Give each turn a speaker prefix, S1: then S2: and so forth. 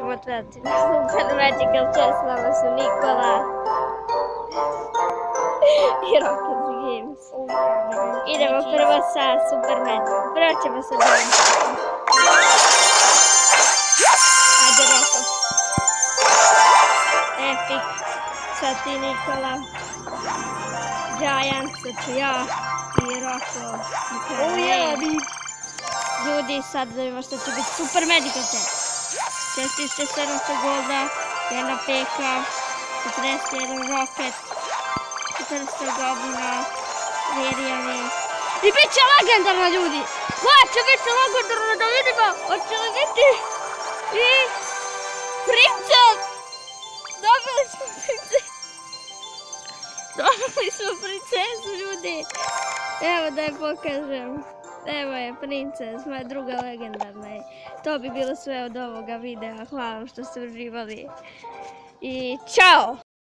S1: ćemo trati na Super Magical Chess, s nama su Nikola i Rocket Games. Idemo prvo sa Super Magic. Prvo ćemo sa Giant. Ajde Roko. Epic. Sad ti Nikola. Giant, sad ću ja i Roko. Ljudi, sad vidimo što će biti Super Magical Chess. 4700 golda, 1 peka, 41 roket, 400 goblina, Virijani. I bit će legendarna, ljudi! Koja će biti legendarna, da vidimo? Hoće li biti i Princess! Dobili smo Princess! Dobili smo Princesu, ljudi! Evo da je pokažem. Evo je Princess, moja druga legendarna je. To bi bilo sve od ovoga videa. Hvala vam što ste uživali. I čao!